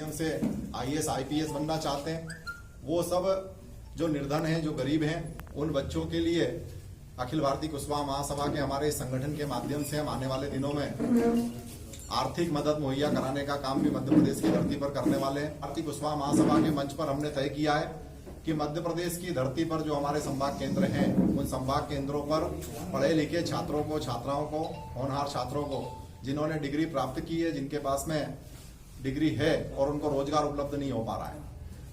माध्यम से IAS IPS बनना चाहते हैं, वो सब जो निर्धन हैं, जो गरीब हैं, उन बच्चों के लिए अखिल भारतीय कुशवाहा महासभा के हमारे संगठन के माध्यम से हम आने वाले दिनों में आर्थिक मदद मुहैया कराने का काम भी मध्य प्रदेश की धरती पर करने वाले हैं। भारतीय कुशवाहा महासभा के मंच पर हमने तय किया है कि मध्य प्रदेश की धरती पर जो हमारे संभाग केंद्र हैं, उन संभाग केंद्रों पर पढ़े लिखे छात्रों को, छात्राओं को, होनहार छात्रों को, जिन्होंने डिग्री प्राप्त की है, जिनके पास में डिग्री है और उनको रोजगार उपलब्ध नहीं हो पा रहा है,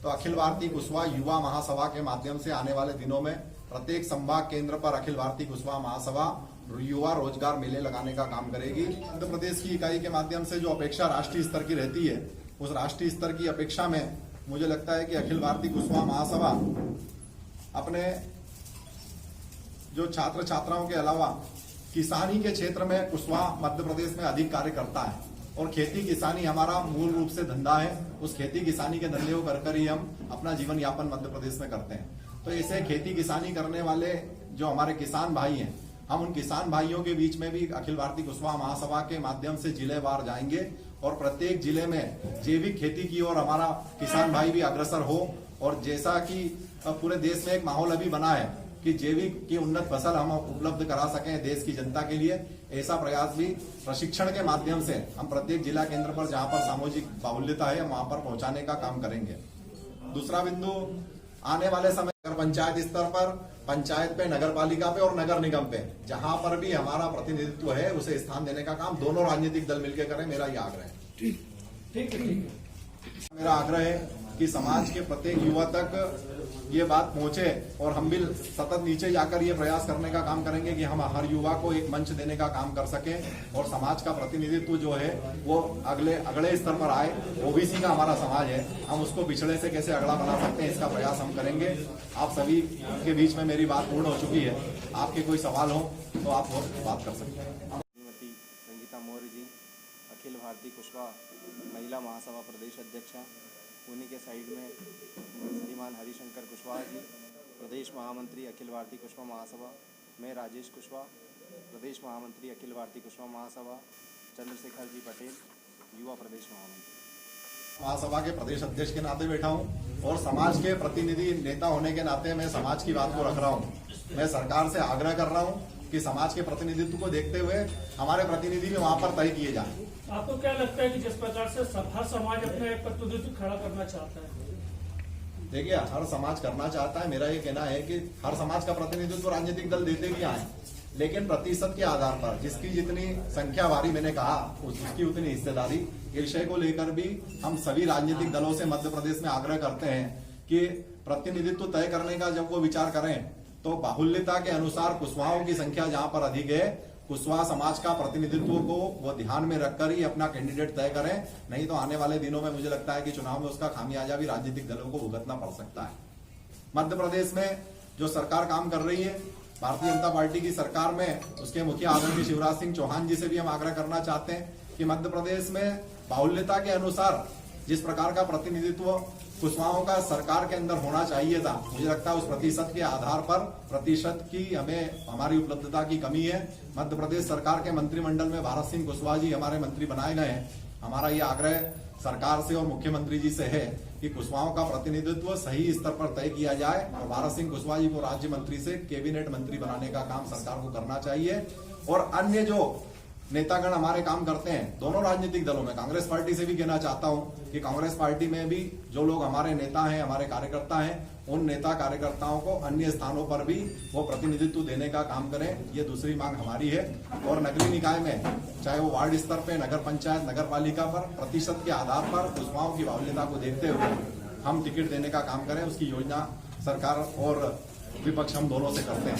तो अखिल भारतीय कुशवाहा युवा महासभा के माध्यम से आने वाले दिनों में प्रत्येक संभाग केंद्र पर अखिल भारतीय कुशवाहा महासभा युवा रोजगार मेले लगाने का काम करेगी। मध्य प्रदेश की इकाई के माध्यम से जो अपेक्षा राष्ट्रीय स्तर की रहती है, उस राष्ट्रीय स्तर की अपेक्षा में मुझे लगता है कि अखिल भारतीय कुशवाहा महासभा अपने जो छात्र छात्राओं के अलावा किसानी के क्षेत्र में कुशवाहा मध्य प्रदेश में अधिक कार्य करता है और खेती किसानी हमारा मूल रूप से धंधा है। उस खेती किसानी के धंधे को कर ही हम अपना जीवन यापन मध्य प्रदेश में करते हैं। तो ऐसे खेती किसानी करने वाले जो हमारे किसान भाई हैं, हम उन किसान भाइयों के बीच में भी अखिल भारतीय कुशवाहा महासभा के माध्यम से जिलेवार जाएंगे और प्रत्येक जिले में जैविक खेती की ओर हमारा किसान भाई भी अग्रसर हो। और जैसा कि पूरे देश में एक माहौल अभी बना है कि जैविक की उन्नत फसल हम उपलब्ध करा सकें देश की जनता के लिए, ऐसा प्रयास भी प्रशिक्षण के माध्यम से हम प्रत्येक जिला केंद्र पर जहां पर सामाजिक बाहुल्यता है वहां पर पहुंचाने का काम करेंगे। दूसरा बिंदु, आने वाले समय पंचायत स्तर पर, पंचायत पे, नगर पालिका पे और नगर निगम पे जहां पर भी हमारा प्रतिनिधित्व है उसे स्थान देने का काम दोनों राजनीतिक दल मिलकर करें, मेरा ये आग्रह है। ठीक है। मेरा आग्रह है कि समाज के प्रत्येक युवा तक ये बात पहुंचे और हम भी सतत नीचे जाकर ये प्रयास करने का काम करेंगे कि हम हर युवा को एक मंच देने का काम कर सकें और समाज का प्रतिनिधित्व जो है वो अगले स्तर पर आए। ओबीसी का हमारा समाज है, हम उसको पिछड़े से कैसे अगला बना सकते हैं, इसका प्रयास हम करेंगे। आप सभी के बीच में मेरी बात पूर्ण हो चुकी है। आपके कोई सवाल हो तो आप बात कर सकते हैं। श्रीमती संगीता मौर्य जी, अखिल भारतीय कुशवाहा महिला महासभा प्रदेश अध्यक्षा, उन्हीं के साइड में श्रीमान हरिशंकर कुशवाहा जी, प्रदेश महामंत्री अखिल भारतीय कुशवाहा महासभा, मैं राजेश कुशवाहा, प्रदेश महामंत्री अखिल भारतीय कुशवाहा महासभा, चंद्रशेखर जी पटेल, युवा प्रदेश महामंत्री। महासभा के प्रदेश अध्यक्ष के नाते बैठा हूं और समाज के प्रतिनिधि नेता होने के नाते मैं समाज की बात को रख रहा हूं। मैं सरकार से आग्रह कर रहा हूं कि समाज के प्रतिनिधित्व को देखते हुए हमारे प्रतिनिधि भी वहां पर तय किए जाएं। आपको क्या लगता है कि जिस प्रकार से हर समाज अपने एक प्रतिनिधित्व खड़ा करना चाहता है? देखिए, हर समाज करना चाहता है। मेरा ये कहना है कि हर समाज का प्रतिनिधित्व राजनीतिक दल देते भी आए, लेकिन प्रतिशत के आधार पर जिसकी जितनी संख्या वारी मैंने कहा उसकी उतनी हिस्सेदारी, ये विषय को लेकर भी हम सभी राजनीतिक दलों से मध्य प्रदेश में आग्रह करते हैं कि प्रतिनिधित्व तय करने का जब वो विचार करें तो बाहुल्यता के अनुसार कुशवाहाओं की संख्या जहां पर अधिक है, कुशवाहा समाज का प्रतिनिधित्व को वो ध्यान में रखकर ही अपना कैंडिडेट तय करें। नहीं तो आने वाले दिनों में मुझे लगता है कि चुनाव में उसका खामियाजा भी राजनीतिक दलों को भुगतना पड़ सकता है। मध्य प्रदेश में जो सरकार काम कर रही है, भारतीय जनता पार्टी की सरकार में उसके मुखिया आदरणीय शिवराज सिंह चौहान जी से भी हम आग्रह करना चाहते हैं कि मध्य प्रदेश में बाहुल्यता के अनुसार जिस प्रकार का प्रतिनिधित्व कुशवाहाओं का सरकार के अंदर होना चाहिए था, मुझे लगता है उस प्रतिशत के आधार पर प्रतिशत की हमारी उपलब्धता की कमी है। मध्य प्रदेश सरकार के मंत्रिमंडल में भारत सिंह कुशवाहा जी हमारे मंत्री बनाए गए हैं। हमारा ये आग्रह सरकार से और मुख्यमंत्री जी से है कि कुशवाहाओं का प्रतिनिधित्व सही स्तर पर तय किया जाए और भारत सिंह कुशवाहा जी को राज्य मंत्री से कैबिनेट मंत्री बनाने का काम सरकार को करना चाहिए। और अन्य जो नेतागण हमारे काम करते हैं दोनों राजनीतिक दलों में, कांग्रेस पार्टी से भी कहना चाहता हूं कि कांग्रेस पार्टी में भी जो लोग हमारे नेता हैं, हमारे कार्यकर्ता हैं, उन नेता कार्यकर्ताओं को अन्य स्थानों पर भी वो प्रतिनिधित्व देने का काम करें, ये दूसरी मांग हमारी है। और नगरीय निकाय में, चाहे वो वार्ड स्तर पे, नगर पंचायत, नगर पालिका पर प्रतिशत के आधार पर कुशवाहाओं की बाहुल्यता को देखते हुए हम टिकट देने का काम करें, उसकी योजना सरकार और विपक्ष हम दोनों से करते हैं।